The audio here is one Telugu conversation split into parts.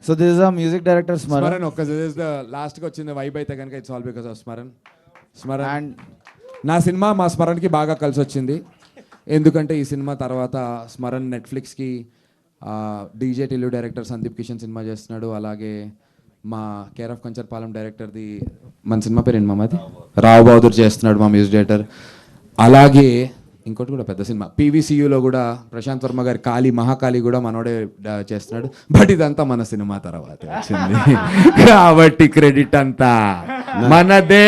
So this is our music director Smaran. Smaran ఒక్క లాస్ట్కి వచ్చింది వైబ్ అయితే కనుక it's all because of Smaran And నా సినిమా మా స్మరణ్కి బాగా కలిసి వచ్చింది. ఎందుకంటే ఈ సినిమా తర్వాత స్మరణ్ నెట్ఫ్లిక్స్కి DJ Tillu director Sandeep Kishan cinema చేస్తున్నాడు. అలాగే మా కేర్ ఆఫ్ కంచర్పాలెం డైరెక్టర్ది మన సినిమా పేరు ఏంటి మాది రావు బహదూర్ చేస్తున్నాడు మా మ్యూజిక్ డైరెక్టర్. అలాగే ఇంకోటి కూడా పెద్ద సినిమా పీవీసీయూలో కూడా ప్రశాంత్ వర్మ గారి కాళీ మహాకాళి కూడా మనోడే చేస్తున్నాడు. బట్ ఇదంతా మన సినిమా తర్వాత వచ్చింది కాబట్టి క్రెడిట్ అంతా మనదే.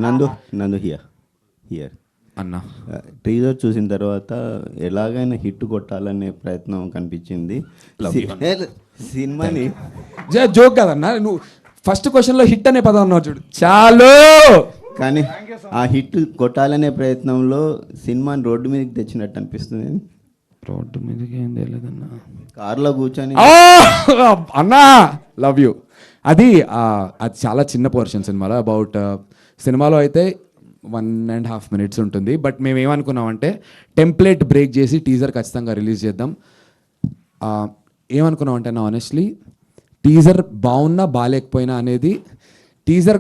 నందు హియర్ అన్న టీజర్ చూసిన తర్వాత ఎలాగైనా హిట్ కొట్టాలనే ప్రయత్నం కనిపించింది సినిమాని. జోక్ కదన్నా, నువ్వు ఫస్ట్ క్వశ్చన్లో హిట్ అనే పదం అన్నావు చూడు, చాలు. కానీ ఆ హిట్ కొట్టాలనే ప్రయత్నంలో సినిమాని రోడ్డు మీదకి తెచ్చినట్టు అనిపిస్తుంది. రోడ్డు మీదకి ఏం తెలియదన్నా, కార్లో కూర్చొని అన్నా లవ్ యూ. అది చాలా చిన్న పోర్షన్ సినిమాలో. అబౌట్ సినిమాలో అయితే 1.5 minutes ఉంటుంది. బట్ మేము ఏమనుకున్నామంటే టెంప్లెట్ బ్రేక్ చేసి టీజర్ ఖచ్చితంగా రిలీజ్ చేద్దాం. ఏమనుకున్నామంటే నా ఆనెస్ట్లీ టీజర్ బాగున్నా బాగాలేకపోయినా అనేది, టీజర్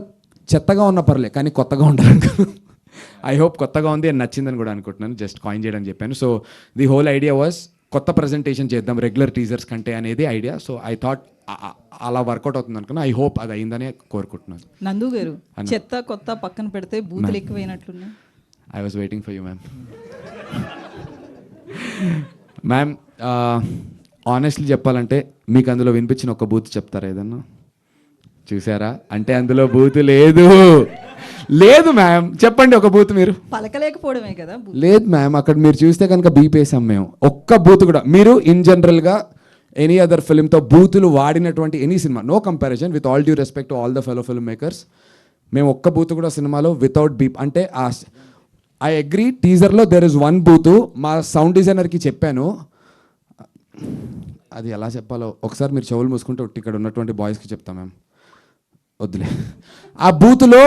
చెత్తగా ఉన్న పర్లే కానీ కొత్తగా ఉండాలి. ఐ హోప్ కొత్తగా ఉంది అని నచ్చిందని కూడా అనుకుంటున్నాను. జస్ట్ కాయిన్ చేయడం చెప్పాను. So the whole idea was కొత్త ప్రజెంటేషన్ చేద్దాం రెగ్యులర్ టీజర్స్ కంటే అనేది ఐడియా. సో ఐ థాట్ అలా వర్కౌట్ అవుతుంది అనుకున్నా. ఐ హోప్ అది అయిందని కోరుకుంటున్నాను. నందు గారు, చెత్త కొత్త పక్కన పెడితే బూతులు ఎక్కువైనట్లున్నాయి. I was waiting for you ma'am. Ma'am honestly చెప్పాలంటే మీకు అందులో వినిపించిన ఒక బూత్ చెప్తారా ఏదన్నా? చూసారా అంటే అందులో బూత్ లేదు. లేదు మ్యామ్, చెప్పండి ఒక బూత్ మీరు. పలకలేకపోవడమే కదా. లేదు మ్యామ్, అక్కడ మీరు చూస్తే కనుక బీపేసాం మేము. ఒక్క బూత్ కూడా మీరు ఇన్ జనరల్గా ఎనీ అదర్ ఫిల్మ్తో బూతులు వాడినటువంటి any cinema, no comparison, with all due respect to all the fellow filmmakers, మేము ఒక్క బూత్ కూడా సినిమాలో వితౌట్ బీప్ అంటే ఐ అగ్రీ టీజర్లో దెర్ ఇస్ వన్ బూత్. మా సౌండ్ డిజైనర్కి చెప్పాను, అది ఎలా చెప్పాలో ఒకసారి మీరు చెవులు మూసుకుంటే ఇక్కడ ఉన్నటువంటి బాయ్స్కి చెప్తాం మ్యామ్, వద్దులే. ఆ బూత్లో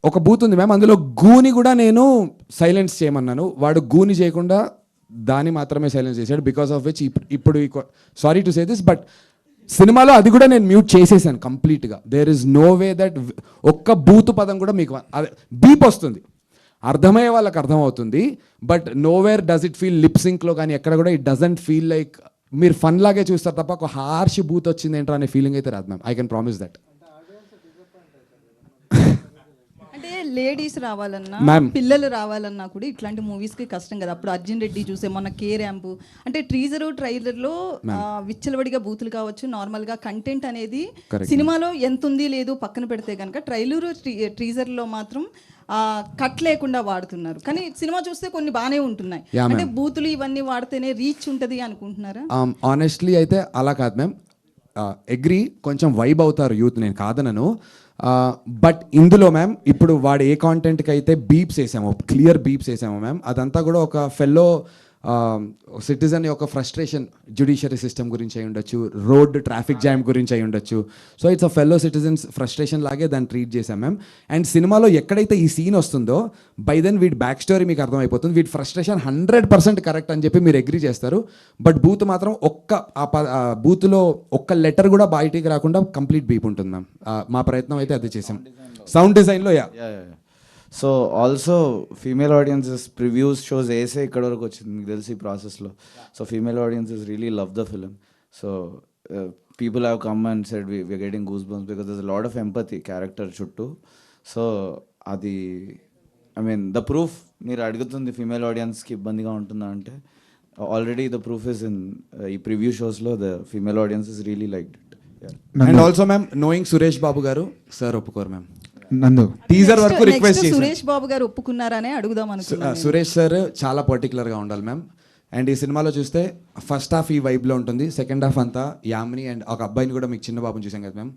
ఒక బూత్ ఉంది మ్యామ్, అందులో గూని కూడా నేను సైలెన్స్ చేయమన్నాను. వాడు గూని చేయకుండా దాన్ని మాత్రమే సైలెన్స్ చేశాడు. బికాస్ ఆఫ్ విచ్ ఇప్పుడు sorry to say this but సినిమాలో అది కూడా నేను మ్యూట్ చేసేసాను కంప్లీట్గా. There is no way that ఒక్క బూత్ పదం కూడా మీకు బీప్ వస్తుంది, అర్థమయ్యే వాళ్ళకి అర్థమవుతుంది. But nowhere does it feel lip సింక్లో కానీ ఎక్కడ కూడా ఇట్ డజంట్ ఫీల్ లైక్ మీరు ఫన్ లాగే చూస్తారు తప్ప ఒక హార్ష్ బూత్ వచ్చింది ఏంటో అనే ఫీలింగ్ అయితే రాదు ma'am. I can promise that. అంటే లేడీస్ రావాలన్నా పిల్లలు రావాలన్నా కూడా ఇట్లాంటి మూవీస్ కి కష్టం కదా. అప్పుడు అర్జున్ రెడ్డి చూసే మొన్న కే ర్యాంప్ అంటే ట్రైలర్లో విచ్చలవడిగా బూతులు కావచ్చు, నార్మల్ గా కంటెంట్ అనేది సినిమాలో ఎంత ఉంది లేదు పక్కన పెడితే కనుక ట్రీజర్లో మాత్రం కట్ లేకుండా వాడుతున్నారు. కానీ సినిమా చూస్తే కొన్ని బాగానే ఉంటున్నాయి. అంటే బూతులు ఇవన్నీ వాడితేనే రీచ్ ఉంటుంది అనుకుంటున్నారా? ఆనెస్ట్లీ అయితే అలా కాదు మ్యామ్. అగ్రీ, కొంచెం వైబ్ అవుతారు యూత్, నేను కాదనను. బట్ ఇందులో మ్యామ్ ఇప్పుడు వాడు ఏ కాంటెంట్కి అయితే బీప్స్ వేసామో, క్లియర్ బీప్స్ వేసామో మ్యామ్, అదంతా కూడా ఒక ఫెల్లో సిటిజన్ యొక్క ఫ్రస్ట్రేషన్ జ్యుడిషియరీ సిస్టమ్ గురించి అయి ఉండొచ్చు, రోడ్ ట్రాఫిక్ జామ్ గురించి అయి ఉండొచ్చు. So it's a fellow citizens frustration లాగే దాన్ని ట్రీట్ చేశాం మ్యామ్. అండ్ సినిమాలో ఎక్కడైతే ఈ సీన్ వస్తుందో బై దెన్ వీడి బ్యాక్ స్టోరీ మీకు అర్థమైపోతుంది. వీడి ఫ్రస్ట్రేషన్ 100% కరెక్ట్ అని చెప్పి మీరు అగ్రీ చేస్తారు. బట్ బూత్ మాత్రం బూత్లో ఒక్క లెటర్ కూడా బయటికి రాకుండా కంప్లీట్ బీప్ ఉంటుంది మ్యామ్. మా ప్రయత్నం అయితే అది చేసాం సౌండ్ డిజైన్లో. So also female audiences previews shows వేసే ఇక్కడ వరకు వచ్చింది మీకు తెలిసి ఈ ప్రాసెస్లో. So female audiences really love the film. So people have come and said we're getting goosebumps because there's a lot of empathy character చుట్టూ. సో అది ఐ మీన్ ద ప్రూఫ్ మీరు అడుగుతుంది ఫీమేల్ ఆడియన్స్కి ఇబ్బందిగా ఉంటుందా అంటే already the proof is in ఈ ప్రివ్యూ షోస్లో the female audiences really liked it. And also ma'am knowing Suresh Babu garu sir ఒప్పుకోరు మ్యామ్. నందు టీజర్ వరకు రిక్వెస్ట్ చేశాను. సురేష్ బాబు గారు ఒప్పుకున్నారనే అడుగుదాం అనుకున్నాను. సురేష్ సార్ చాలా పర్టికులర్గా ఉండాలి మ్యామ్. అండ్ ఈ సినిమాలో చూస్తే ఫస్ట్ హాఫ్ ఈ వైబ్లో ఉంటుంది, సెకండ్ హాఫ్ అంతా యామిని అండ్ ఒక అబ్బాయిని కూడా మీకు చిన్న బాబుని చూసాం కదా ma'am.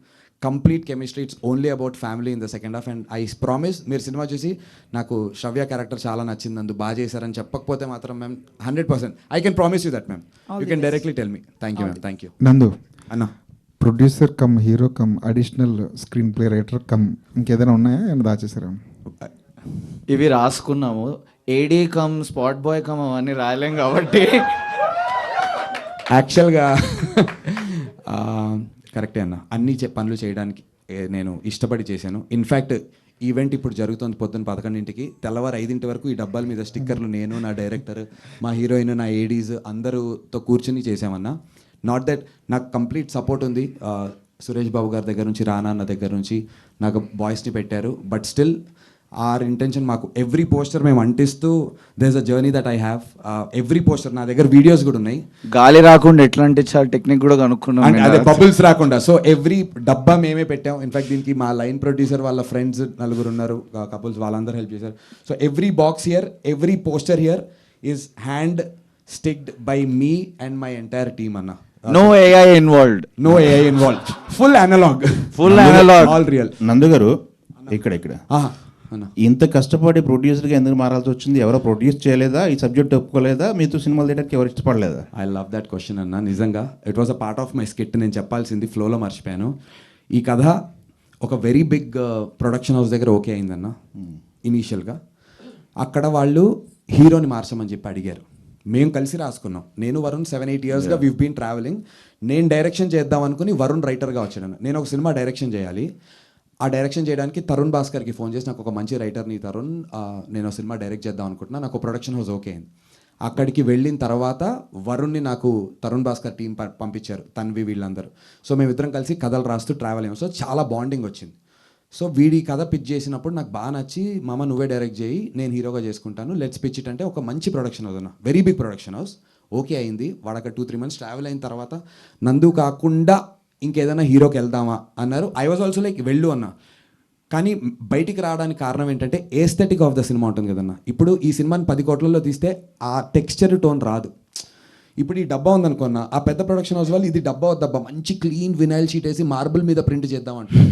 Complete chemistry, it's only about family in the second half. And I promise మీరు సినిమా చూసి నాకు శ్రవ్య క్యారెక్టర్ చాలా నచ్చింది, అందు బాగా చేశారని చెప్పకపోతే మాత్రం ma'am 100% I can promise you that ma'am. You can directly tell me. Thank you ma'am. Thank you నందు. అన్న producer come hero come additional screen play writer cum ఇంకేదైనా ఉన్నాయా, ఏమైనా దాచేసారా? ఇవి రాసుకున్నాము. ఏడీ కమ్ స్పాట్ బాయ్ కమ్ అవన్నీ రాయలేం కాబట్టి యాక్చువల్గా కరెక్టే అన్న, అన్ని పనులు చేయడానికి నేను ఇష్టపడి చేశాను. ఇన్ఫ్యాక్ట్ ఈవెంట్ ఇప్పుడు జరుగుతుంది పొద్దున్న 11ంటికి, తెల్లవారు 5 వరకు ఈ డబ్బాల మీద స్టిక్కర్లు నేను, నా డైరెక్టర్, మా హీరోయిన్, నా ఏడీస్ అందరూతో కూర్చుని చేసామన్నా. నాట్ దట్ నాకు కంప్లీట్ సపోర్ట్ ఉంది సురేష్ బాబు గారి దగ్గర నుంచి, రానా అన్న దగ్గర నుంచి నాకు బాయ్స్ని పెట్టారు. బట్ స్టిల్ ఆర్ ఇంటెన్షన్ మాకు ఎవ్రీ పోస్టర్ మేము అంటిస్తూ there is a journey that I have. Every poster నా దగ్గర వీడియోస్ కూడా ఉన్నాయి. గాలి రాకుండా ఎట్లా అంటించాలి టెక్నిక్ కూడా కనుక్కున్నాం. అంటే అదే బబుల్స్ రాకుండా. సో ఎవ్రీ డబ్బా మేమే పెట్టాం. ఇన్ఫాక్ట్ దీనికి మా లైన్ ప్రొడ్యూసర్ వాళ్ళ ఫ్రెండ్స్ 4 ఉన్నారు కపుల్స్, వాళ్ళందరూ హెల్ప్ చేశారు. So every box here, every poster here is hand sticked by me and my entire team అన్న. No AI involved. No AI involved. Full analogue. Full analogue. All real. Nandu garu ఇక్కడ అన్న ఇంత కష్టపడి ప్రొడ్యూసర్గా ఎందుకు మారాల్సి వచ్చింది? ఎవరో ప్రొడ్యూస్ చేయలేదా? ఈ సబ్జెక్ట్ ఒప్పుకోలేదా? మీతో సినిమాలు తీయడానికి ఎవరు ఇష్టపడలేదా? ఐ లవ్ దట్ క్వశ్చన్ అన్న. నిజంగా it was a part of my skit. నేను చెప్పాల్సింది ఫ్లోలో మర్చిపోయాను. ఈ కథ ఒక వెరీ బిగ్ ప్రొడక్షన్ హౌస్ దగ్గర ఓకే అయిందన్న ఇనీషియల్గా. అక్కడ వాళ్ళు హీరోని మార్చమని చెప్పి అడిగారు. మేము కలిసి రాసుకున్నాం. నేను వరుణ్ 7-8 ఇయర్స్గా వీవ్ బీన్ ట్రావెలింగ్. నేను డైరెక్షన్ చేద్దాం అనుకుని వరుణ్ రైటర్గా వచ్చాను. నేను ఒక సినిమా డైరెక్షన్ చేయాలి. ఆ డైరెక్షన్ చేయడానికి తరుణ్ భాస్కర్కి ఫోన్ చేసి, నాకు ఒక మంచి రైటర్ని తరుణ్, నేను ఒక సినిమా డైరెక్ట్ చేద్దాం అనుకుంటున్నా, నాకు ప్రొడక్షన్ హౌస్ ఓకే అయింది. అక్కడికి వెళ్ళిన తర్వాత వరుణ్ని నాకు తరుణ్ భాస్కర్ టీం పంపించారు, తన్వి వీళ్ళందరూ. సో మేమిద్దరం కలిసి కథలు రాస్తూ ట్రావెల్ అయ్యాం. సో చాలా బాండింగ్ వచ్చింది. సో వీడి కథ పిచ్ చేసినప్పుడు నాకు బాగా నచ్చి, మామ నువ్వే డైరెక్ట్ చేయి, నేను హీరోగా చేసుకుంటాను, లెట్స్ పిచ్ ఇట్ అంటే ఒక మంచి ప్రొడక్షన్ హౌస్ అన్న, very big production house. Okay అయింది. వాడు అక్కడ 2-3 మంత్స్ ట్రావెల్ అయిన తర్వాత నందు కాకుండా ఇంకేదైనా హీరోకి వెళ్దామా అన్నారు. ఐ వాజ్ ఆల్సో లైక్ వెళ్ళు అన్న. కానీ బయటికి రావడానికి కారణం ఏంటంటే ఏస్థెటిక్ ఆఫ్ ద సినిమా ఉంటుంది కదన్న. ఇప్పుడు ఈ సినిమాని 10 కోట్లలో తీస్తే ఆ టెక్స్చర్ టోన్ రాదు. ఇప్పుడు ఈ డబ్బా ఉందనుకున్నా, ఆ పెద్ద ప్రొడక్షన్ హౌస్ వాళ్ళు ఇది డబ్బా వద్దబ్బా మంచి క్లీన్ వినైల్ షీట్ వేసి మార్బుల్ మీద ప్రింట్ చేద్దాం అంటారు.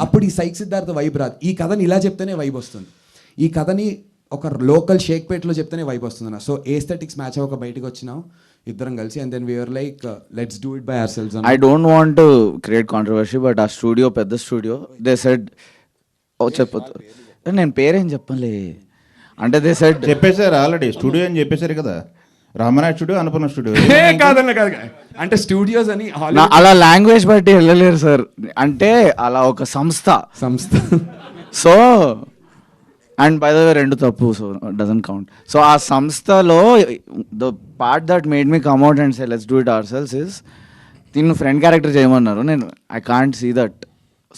అప్పుడు ఈ సైక్ సిద్ధార్థ వైబ్ రాదు. ఈ కథని ఇలా చెప్తేనే వైబ్ వస్తుంది. ఈ కథని ఒక లోకల్ షేక్పేట్లో చెప్తేనే వైబ్ వస్తుంది అన్న. సో ఏస్థెటిక్స్ మ్యాచ్ అవ్వక బయటకు వచ్చినాం ఇద్దరం కలిసి. And then we are like let's do it by our selves. I don't want to create controversy, but ఆ స్టూడియో పెద్ద స్టూడియో. దే సెడ్ చెప్పొద్దు, నేను పేరేం చెప్పలే అంటే దే సెడ్ చెప్పేశారు ఆల్రెడీ, స్టూడియో అని చెప్పేశారు కదా. Ramanath studio, Annapurna studio. కాదన్న కాదు అంటే స్టూడియోస్ అని అలా లాంగ్వేజ్ బట్టి వెళ్ళలేరు సార్. అంటే అలా ఒక సంస్థ. So and by the way 2 తప్పు, సో డజంట్ కౌంట్. సో ఆ సంస్థలో the part that made me come out and say let's do it ourselves is, దీన్ని ఫ్రెండ్ క్యారెక్టర్ చేయమన్నారు. నేను I can't see that.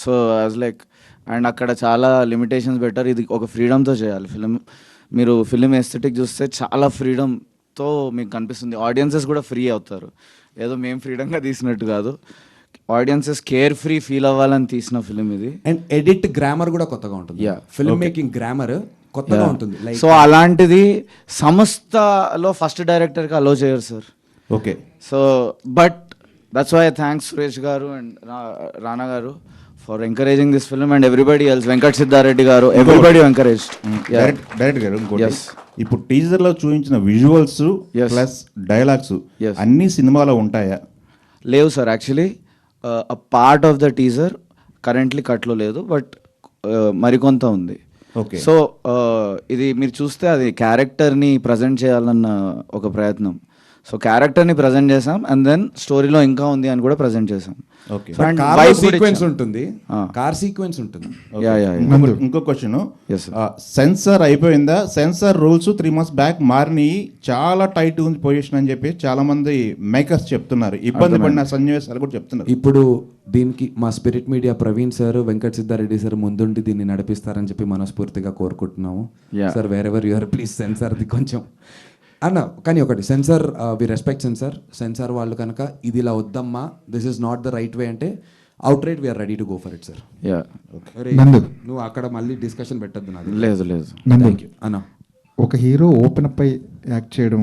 So I was like, and అక్కడ చాలా లిమిటేషన్స్ పెట్టారు. ఇది ఒక ఫ్రీడమ్తో చేయాలి ఫిలిం. మీరు ఫిలిం ఎస్థెటిక్ చూస్తే చాలా ఫ్రీడమ్తో మీకు కనిపిస్తుంది. ఆడియన్సెస్ కూడా ఫ్రీ అవుతారు. ఏదో మేము ఫ్రీడమ్గా తీసినట్టు కాదు, ఆడియన్సెస్ కేర్ ఫ్రీ ఫీల్ అవ్వాలని తీసిన ఫిలిం ఇది. అండ్ ఎడిట్ గ్రామర్ కూడా కొత్తగా ఉంటుంది. ఫిల్మ్ మేకింగ్ గ్రామర్ కొత్తగా ఉంటుంది. సో అలాంటిది సంస్థలో ఫస్ట్ డైరెక్టర్కి అలో చేయరు sir. Okay. So but that's why thanks Suresh గారు అండ్ రానా గారు for encouraging this film and everybody else. Venkat Siddhareddy గారు, ఎవ్రీబడి ఎంకరేజ్. డైరెక్టర్ గారు ఇంకోటి, ఇప్పుడు టీజర్ లో చూపించిన విజువల్స్ ప్లస్ డైలాగ్స్ అన్ని సినిమాలో ఉంటాయా? లేవు sir. Actually a part of the teaser currently కట్లో లేదు, బట్ మరికొంత ఉంది. ఓకే. సో ఇది మీరు చూస్తే అది క్యారెక్టర్ని ప్రజెంట్ చేయాలన్న ఒక ప్రయత్నం. సో క్యారెక్టర్ని ప్రజెంట్ చేసాం అండ్ దెన్ స్టోరీలో ఇంకా ఉంది అని కూడా ప్రజెంట్ చేసాం. ఓకే. సీక్వెన్స్ ఉంటుంది, కార్ సీక్వెన్స్ ఉంటుంది. ఇంకో క్వశ్చన్, సెన్సార్ అయిపోయిందా? సెన్సార్ రూల్స్ 3 months బ్యాక్ మారినాయి, చాలా టైట్ ఉంది పొజిషన్ అని చెప్పి చాలా మంది మేకర్స్ చెప్తున్నారు. ఇబ్బంది పడిన సన్నివేశాలు కూడా చెప్తున్నారు. ఇప్పుడు దీనికి మా spirit media Praveen sir, Venkat Siddhareddy sir ముందుండి దీన్ని నడిపిస్తారని చెప్పి మనస్ఫూర్తిగా కోరుకుంటున్నాము. సార్ వేరెవర్ యూఆర్ ప్లీజ్ సెన్సార్ది కొంచెం అన్న. కానీ ఒకటి, సెన్సార్ వి రెస్పెక్ట్ సెన్సార్ వాళ్ళు కనుక ఇది ఇలా వద్దమ్మా, this is not the right way అంటే out right we are ready to go for it sir. నువ్వు అక్కడ మళ్ళీ డిస్కషన్ పెట్టద్దు. నాది లేదు లేదు అన్న. ఒక హీరో ఓపెన్ అప్ అయి యాక్ట్ చేయడం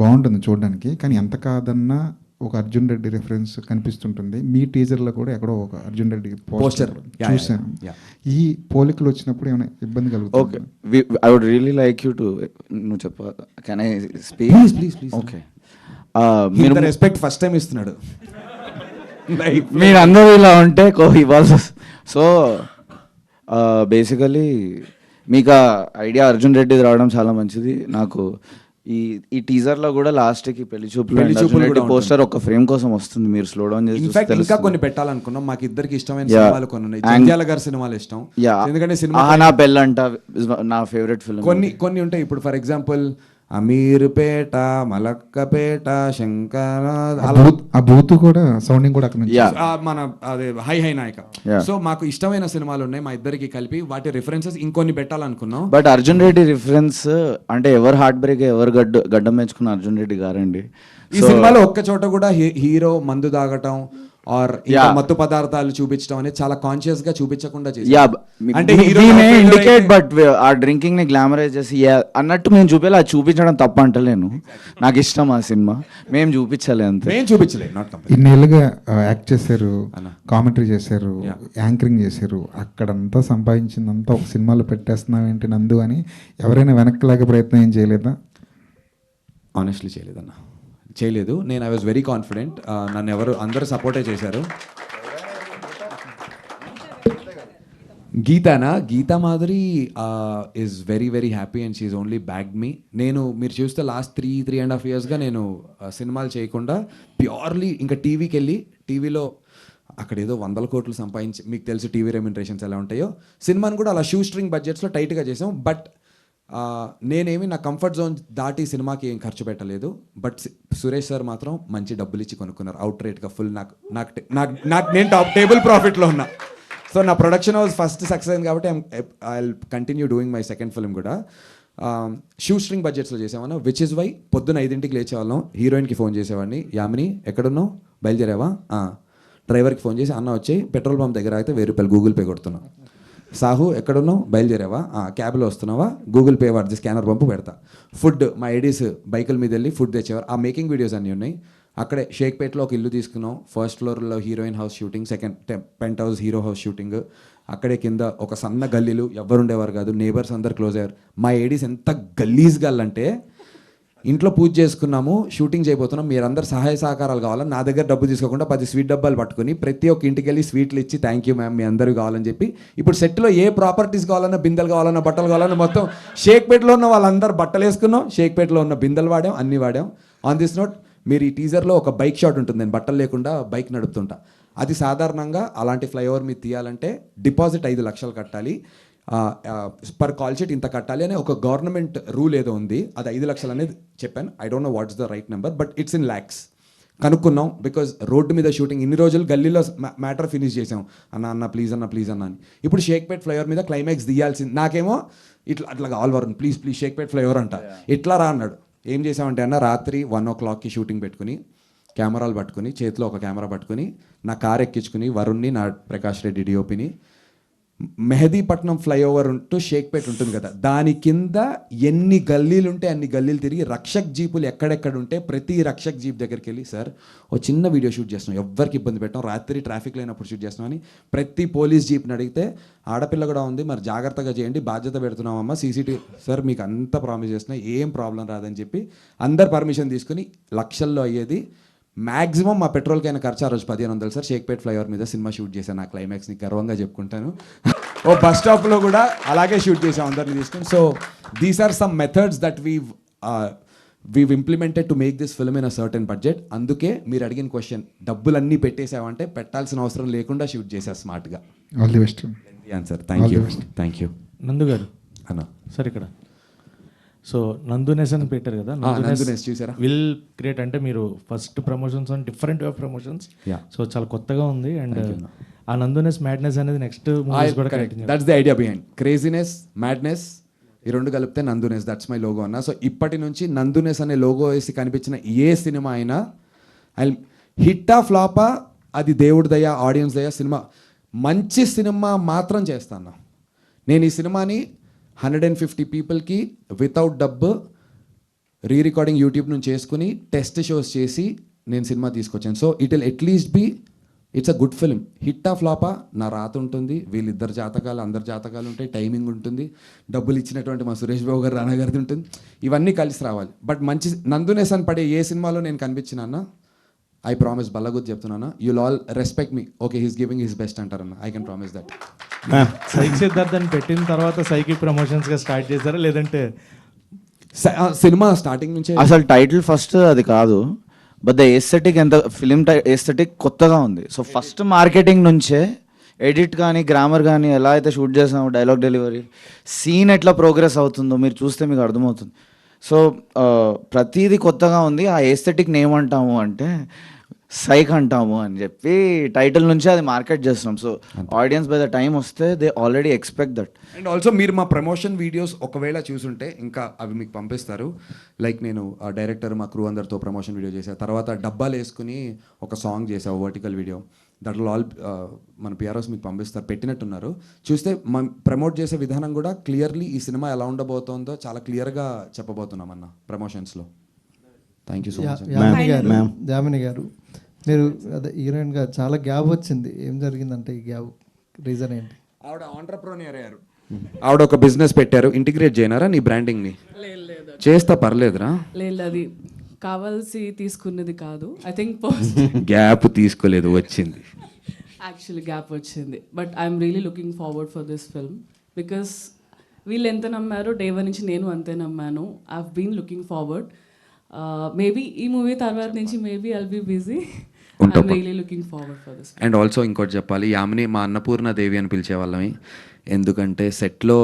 బాగుంటుంది చూడడానికి, కానీ ఎంత కాదన్నా ఒక అర్జున్ రెడ్డి రెఫరెన్స్ కనిపిస్తుంటుంది. మీ టీజర్లో కూడా ఎక్కడో ఒక అర్జున్ రెడ్డి పోస్టర్ చూసాను. ఈ పోలికలు వచ్చినప్పుడు ఏమైనా ఇబ్బంది కలుగుతుంది? Okay, I would really like you to, నువ్వు చెప్ప, can I speak? Please. Okay, మీరు రెస్పెక్ట్ ఫస్ట్ టైం ఇస్తున్నాడు. మీరు అందరూ ఇలా ఉంటే ఇవ్వాల్సి. సో బేసికలీ మీకు ఆ ఐడియా అర్జున్ రెడ్డిది రావడం చాలా మంచిది. నాకు ఈ టీజర్ లో కూడా లాస్ట్ కి పెళ్లి చూపులు పెళ్లి చూపులు కూడా పోస్టర్ ఒక ఫ్రేమ్ కోసం వస్తుంది, మీరు స్లో డౌన్ చేసి చూస్తే ఇన్ఫాక్ట్ ఇంకా తెలుస్తుంది. కొన్ని పెట్టాలనుకున్నాం, మాకు ఇద్దరికి ఇష్టమైన Yeah. సినిమాలు కొన్ని ఉన్నాయి. జంధ్యాల గారి సినిమాలు ఇష్టం, Yeah. ఎందుకంటే సినిమా నా పెళ్ళంట is నా ఫేవరెట్ ఫిల్మ్. కొన్ని ఉంటాయి. ఇప్పుడు ఫర్ ఎగ్జాంపుల్ అమీర్పేట, మలక్కపేట, శంకర, ఆ బూత్ కూడా సౌండింగ్ కూడా అక్కడ నుంచి Yeah. మన అదే హై హై నాయక. Yeah. సో మాకు ఇష్టమైన సినిమాలు ఉన్నాయి మా ఇద్దరికి కలిపి, వాటి రిఫరెన్సెస్ ఇంకొన్ని పెట్టాలనుకున్నాం. బట్ అర్జున్ రెడ్డి రిఫరెన్స్ అంటే ఎవరు హార్ట్ బ్రేక్ ఎవరు గడ్డం మెచ్చుకున్న అర్జున్ రెడ్డి గారండి. ఈ సినిమాలో ఒక్క చోట కూడా హీరో మందు తాగటం ఆర్ మత్తు పదార్థాలు చూపించడం అనేది చాలా కాన్షియస్ గా చూపించకుండా చేశారు. అంటే hero ఇండికేట్ బట్ ఆ డ్రింకింగ్ ని గ్లామరైజ్ చేసి అన్నట్టు మేము చూపేలా అది చూపించడం తప్ప అంటలేను, నాకు ఇష్టం ఆ సినిమా, మేము చూపించాలి అంతే. నేను చూపించలేదు, నాట్ కంపెనీ. ఇన్నేళ్ళుగా యాక్ట్ చేశారు, కామెంటరీ చేశారు, యాంకరింగ్ చేశారు, అక్కడంతా సంపాదించిందంతా ఒక సినిమాలో పెట్టేస్తున్నావు ఏంటి నందు అని ఎవరైనా వెనక్కి లాగే ప్రయత్నం ఏం చేయలేదా? ఆనెస్ట్లీ చేయలేదన్న, చేయలేదు. నేను ఐ వాజ్ వెరీ కాన్ఫిడెంట్, నన్ను అందరూ సపోర్టే చేశారు. Geetha Madhuri is very very happy and she only back me. మీరు చూస్తే లాస్ట్ 3.5 yearsగా నేను సినిమాలు చేయకుండా ప్యూర్లీ ఇంకా టీవీకి వెళ్ళి టీవీలో అక్కడ ఏదో 100 కోట్లు సంపాదించి, మీకు తెలుసు టీవీ రెమ్యునరేషన్స్ ఎలా ఉంటాయో, సినిమాని కూడా అలా షూ స్ట్రింగ్ బడ్జెట్స్లో టైట్గా చేసాం. బట్ నేనేమి నా కంఫర్ట్ జోన్ దాటి సినిమాకి ఏం ఖర్చు పెట్టలేదు. బట్ సురేష్ సార్ మాత్రం మంచి డబ్బులు ఇచ్చి కొనుక్కున్నారు అవుట్ రేట్గా ఫుల్. నేను టేబుల్ ప్రాఫిట్లో ఉన్నా. సో నా ప్రొడక్షన్ హౌస్ ఫస్ట్ సక్సెస్ అయింది కాబట్టి I continue doing my second film కూడా షూ స్ట్రింగ్ బడ్జెట్స్లో చేసామన్నా. విచ్ ఇస్ వై పొద్దున్న 5ంటికి లేచేవాళ్ళం, హీరోయిన్కి ఫోన్ చేసేవాడిని, యామిని ఎక్కడున్నావు, బయలుదేరావా, డ్రైవర్కి ఫోన్ చేసి అన్న వచ్చి పెట్రోల్ పంప్ దగ్గర అయితే 1000 రూపాయలు గూగుల్ పే కొడుతున్నాం. సాహు ఎక్కడున్నావు, బయలుదేరావా, క్యాబ్లో వస్తున్నావా, గూగుల్ పే వాడిది స్కానర్ పంపు పెడతా. ఫుడ్ మా ఐడీస్ బైకుల మీద వెళ్ళి ఫుడ్ తెచ్చేవారు. ఆ మేకింగ్ వీడియోస్ అన్నీ ఉన్నాయి. అక్కడే షేక్పేట్లో ఒక ఇల్లు తీసుకున్నాం, ఫస్ట్ ఫ్లోర్లో heroine house shooting, second penthouse hero house shooting. అక్కడే కింద ఒక సన్న గల్లీలు, ఎవ్వరు ఉండేవారు కాదు, నేబర్స్ అందరు క్లోజ్ అయ్యారు. మా ఏడీస్ ఎంత గల్లీస్ గల్లంటే, ఇంట్లో పూజ చేసుకున్నాము, షూటింగ్ చేయబోతున్నాం, మీరందరూ సహాయ సహకారాలు కావాలని నా దగ్గర డబ్బు తీసుకోకుండా 10 స్వీట్ డబ్బాలు పట్టుకుని ప్రతి ఒక్క ఇంటికి వెళ్ళి స్వీట్లు ఇచ్చి థ్యాంక్ యూ మ్యామ్ మీ అందరూ కావాలని చెప్పి. ఇప్పుడు సెట్లో ఏ ప్రాపర్టీస్ కావాలన్నా, బిందెలు కావాలన్నా, బట్టలు కావాలన్నా మొత్తం షేక్పేట్లో ఉన్న వాళ్ళందరూ బట్టలు వేసుకున్నాం, షేక్పేట్లో ఉన్న బిందెలు వాడాం, అన్నీ వాడాం. ఆన్ దిస్ నోట్, మీరు ఈ టీజర్లో ఒక బైక్ షాట్ ఉంటుంది, నేను బట్టలు లేకుండా బైక్ నడుపుతుంటా. అది సాధారణంగా అలాంటి ఫ్లైఓవర్ మీద తీయాలంటే డిపాజిట్ 5 లక్షలు కట్టాలి, పర్ కాల్ షీట్ ఇంత కట్టాలి అనే ఒక గవర్నమెంట్ రూల్ ఏదో ఉంది. అది 5 లక్షలు అనేది చెప్పాను. I don't know what's the right number, but it's in lakhs. కనుక్కున్నాం, బికాజ్ రోడ్డు మీద షూటింగ్ ఇన్ని రోజులు గల్లీలో మ్యాటర్ ఫినిష్ చేసాం. అన్న ప్లీజ్ అన్న అని. ఇప్పుడు షేక్పేట్ ఫ్లైఓవర్ మీద క్లైమాక్స్ తీయాల్సింది. నాకేమో అట్లా కావాలి వరుణ్, ప్లీజ్ షేక్పేట్ ఫ్లైఓవర్ అంట, ఇట్లా రా అన్నాడు. ఏం చేసామంటే అన్న, రాత్రి 1 o'clockకి షూటింగ్ పెట్టుకుని, కెమెరాలు పట్టుకుని, చేతిలో ఒక కెమెరా పట్టుకుని, నా కార్ ఎక్కించుకుని, వరుణ్ని, నా ప్రకాష్ రెడ్డి డిఓపిని, మెహదీపట్నం ఫ్లైఓవర్ ఉంటూ షేక్పేట్ ఉంటుంది కదా, దాని కింద ఎన్ని గల్లీలు ఉంటే అన్ని గల్లీలు తిరిగి రక్షక్ జీపులు ఎక్కడెక్కడ ఉంటే ప్రతి రక్షక్ జీప్ దగ్గరికి వెళ్ళి, సార్ ఓ చిన్న వీడియో షూట్ చేస్తున్నాం, ఎవ్వరికి ఇబ్బంది పెట్టాం, రాత్రి ట్రాఫిక్ లేనప్పుడు షూట్ చేస్తున్నాం అని ప్రతి పోలీస్ జీప్ని అడిగితే, ఆడపిల్ల కూడా ఉంది మరి జాగ్రత్తగా చేయండి, బాధ్యత పెడుతున్నామమ్మా, సీసీటీవీ సార్ మీకు అంతా ప్రామిస్ చేస్తున్నా, ఏం ప్రాబ్లం రాదని చెప్పి అందరు పర్మిషన్ తీసుకుని లక్షల్లో అయ్యేది. మ్యాక్సిమం మా పెట్రోల్కి అయిన ఖర్చు ఆ రోజు 1500 సార్. షేక్పేట్ ఫ్లైఓవర్ మీద సినిమా షూట్ చేశాను, నా క్లైమాక్స్ని గర్వంగా చెప్పుకుంటాను. ఓ బస్ స్టాప్లో కూడా అలాగే షూట్ చేసాం అందరిని తీసుకుని. So these are some methods that we've implemented to make this film in a certain budget. అందుకే మీరు అడిగిన క్వశ్చన్, డబ్బులన్నీ పెట్టేసావంటే పెట్టాల్సిన అవసరం లేకుండా షూట్ చేశా స్మార్ట్గా. All the best answer. Thank you నందు గారు అన్న. సార్ ఇక్కడ సో నందునెస్ అని పెట్టారు కదా, నందునెస్ చూసారా? విల్ క్రియేట్ అంటే మీరు first promotions and different way promotions, so చాలా కొత్తగా ఉంది. అండ్ ఆ నందునెస్ మ్యాడ్నెస్ అనేది నెక్స్ట్ మూవీస్ కూడా continue. That's the idea behind craziness, madness, ఈ రెండు కలిపితే నందునెస్. దట్స్ మై లోగో అన్న. సో ఇప్పటి నుంచి నందునెస్ అనే లోగో వేసి కనిపించిన ఏ సినిమా అయినా హిట్టా ఫ్లాపా అది దేవుడి దయ, ఆడియన్స్ దయ. సినిమా మంచి సినిమా మాత్రం చేస్తాను నేను. ఈ సినిమాని 150 పీపుల్కి వితౌట్ డబ్బు రికార్డింగ్ యూట్యూబ్ నుంచి చేసుకుని టెస్ట్ షోస్ చేసి నేను సినిమా తీసుకొచ్చాను. So it will at least be it's a good film. హిట్టా ఫ్లాపా నా రాత ఉంటుంది, వీళ్ళిద్దరు జాతకాలు, అందరి జాతకాలు ఉంటాయి, టైమింగ్ ఉంటుంది, డబ్బులు ఇచ్చినటువంటి మా సురేష్ బాబు గారు, రానా గారిది ఉంటుంది, ఇవన్నీ కలిసి రావాలి. బట్ మంచి నందునెస్ అని పడే ఏ సినిమాలో నేను కనిపించినా ఐ ప్రామిస్, బల్లగుద్ది చెప్తున్నాను, you'll all respect me. Okay he's giving his best అంటారన్న, I can promise that. Psych Siddharth అని పెట్టిన తర్వాత సైకి ప్రమోషన్స్గా స్టార్ట్ చేశారా, లేదంటే సినిమా స్టార్టింగ్ నుంచే అసలు టైటిల్ ఫస్ట్ అది కాదు, బట్ ద ఎస్థెటిక్ ఎంత ఫిలిం ఎస్థెటిక్ కొత్తగా ఉంది. సో ఫస్ట్ మార్కెటింగ్ నుంచే ఎడిట్ కానీ గ్రామర్ కానీ ఎలా అయితే షూట్ చేసామో, డైలాగ్ డెలివరీ, సీన్ ఎట్లా ప్రోగ్రెస్ అవుతుందో మీరు చూస్తే మీకు అర్థమవుతుంది. సో ప్రతిదీ కొత్తగా ఉంది. ఆ ఎస్థెటిక్ని ఏమంటాము అంటే సైక్ అంటాము అని చెప్పి టైటిల్ నుంచే అది మార్కెట్ చేస్తున్నాం. సో ఆడియన్స్ బై ద టైం వస్తే they already expect that. And also మీరు మా ప్రమోషన్ వీడియోస్ ఒకవేళ చూసుంటే ఇంకా అవి మీకు పంపిస్తారు. లైక్ నేను ఆ డైరెక్టర్ మా క్రూ అందరితో ప్రమోషన్ వీడియో చేసా, తర్వాత డబ్బాలు వేసుకుని ఒక సాంగ్ చేసా, వర్టికల్ వీడియో. దట్లో ఆల్ మన పిఆర్ఓస్ మీకు పంపిస్తారు, పెట్టినట్టున్నారు. చూస్తే మనం ప్రమోట్ చేసే విధానం కూడా క్లియర్లీ ఈ సినిమా ఎలా ఉండబోతోందో చాలా క్లియర్గా చెప్పబోతున్నాం అన్న ప్రమోషన్స్లో. Thank you so much. Damini garu, మీరు అదే హీరోయిన్గా చాలా గ్యాప్ వచ్చింది. ఏం జరిగిందంటే ఈ గ్యాప్ రీజన్ ఏంటి? ఆవిడ ఆంటర్ప్రెన్యూర్ అయ్యారు, ఆవిడ ఒక బిజినెస్ పెట్టారు. ఇంటిగ్రేట్ చేయనారా నీ బ్రాండింగ్ని? చేస్తా, పర్లేదురా. లేదు, అది కావాల్సి తీసుకున్నది కాదు. ఐ థింక్ గ్యాప్ తీసుకోలేదు, వచ్చింది. యాక్చువల్లీ గ్యాప్ వచ్చింది. But I'm really looking forward for this film because వీళ్ళు ఎంత నమ్మారో డే వన్ నుంచి నేను అంతే నమ్మాను. I have been looking forward. Maybe ఈ మూవీ తర్వాత నుంచి maybe I'll be busy. I'm really looking forward for this. And also ఇంకోటి చెప్పాలి, యామిని మా అన్నపూర్ణ దేవి అని పిలిచేవాళ్ళమి. ఎందుకంటే సెట్లో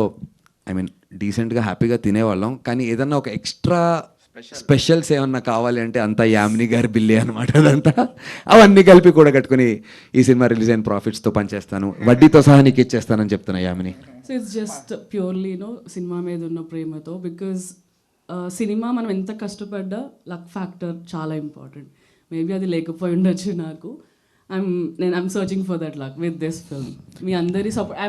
ఐ మీన్ డీసెంట్గా హ్యాపీగా తినేవాళ్ళం, కానీ ఏదన్నా ఒక ఎక్స్ట్రా స్పెషల్స్ ఏమన్నా కావాలి అంటే అంతా యామిని గారి బిల్లే అనమాట. అదంతా అవన్నీ కలిపి కూడా కట్టుకుని ఈ సినిమా రిలీజ్ అయిన ప్రాఫిట్స్తో పనిచేస్తాను, వడ్డీతో సహా నీకు ఇచ్చేస్తానని చెప్తున్నా Yamini. So it's just purely cinema మీద ఉన్న ప్రేమతో. బికాజ్ సినిమా మనం ఎంత కష్టపడ్డా లక్ ఫ్యాక్టర్ చాలా ఇంపార్టెంట్. మేబీ అది లేకపోయి ఉండొచ్చు నాకు. I'm searching for that luck with this film. మీ అందరి సపోర్ట్,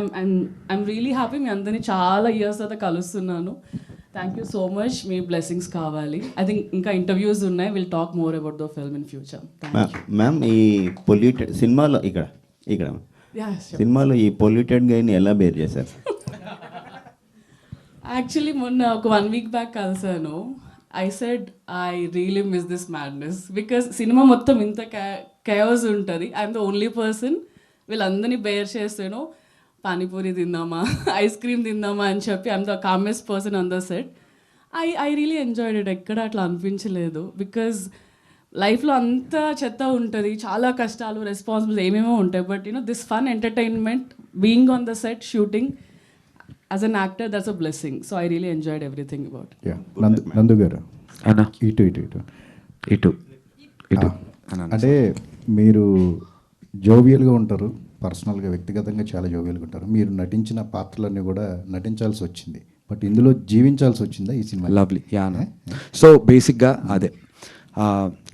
ఐఎమ్ రియలీ హ్యాపీ. మీ అందరినీ చాలా ఇయర్స్ తర్వాత కలుస్తున్నాను. Thank you so much. మీ బ్లెస్సింగ్స్ కావాలి. ఐ థింక్ ఇంకా ఇంటర్వ్యూస్ ఉన్నాయి. Will talk more about the film in future. Ma'am, ఈ పొల్యూటెడ్ సినిమాలో ఇక్కడ సినిమాలో ఈ పొల్యూటెడ్ గైని ఎలా బేర్ చేశారు? యాక్చువల్లీ మొన్న ఒక 1 week బ్యాక్ కలిసాను. I said I really miss this madness because cinema మొత్తం ఇంత కేయాస్ ఉంటుంది. ఐఎమ్ ద ఓన్లీ పర్సన్ వీళ్ళందరినీ బేర్ చేస్తాను. పానీపూరి తిందామా, ఐస్ క్రీమ్ తిందామా అని చెప్పి I'm the calmest person on the set. I really enjoyed it. ఎక్కడ అట్లా అనిపించలేదు బికాజ్ లైఫ్లో అంత చెత్త ఉంటుంది, చాలా కష్టాలు, రెస్పాన్సిబుల్స్ ఏమేమో ఉంటాయి. But this fun entertainment, being on the set, shooting as an actor, that's a blessing. So I really enjoyed everything about it. నందు గారు అన్నా ఇటు అంటే మీరు జోవియల్గా ఉంటారు, పర్సనల్గా వ్యక్తిగతంగా చాలా జోవియల్గా ఉంటారు. మీరు నటించిన పాత్రలన్నీ కూడా నటించాల్సి వచ్చింది, బట్ ఇందులో జీవించాల్సి వచ్చిందా ఈ సినిమా? లవ్లీ. యానా. సో బేసిక్గా అదే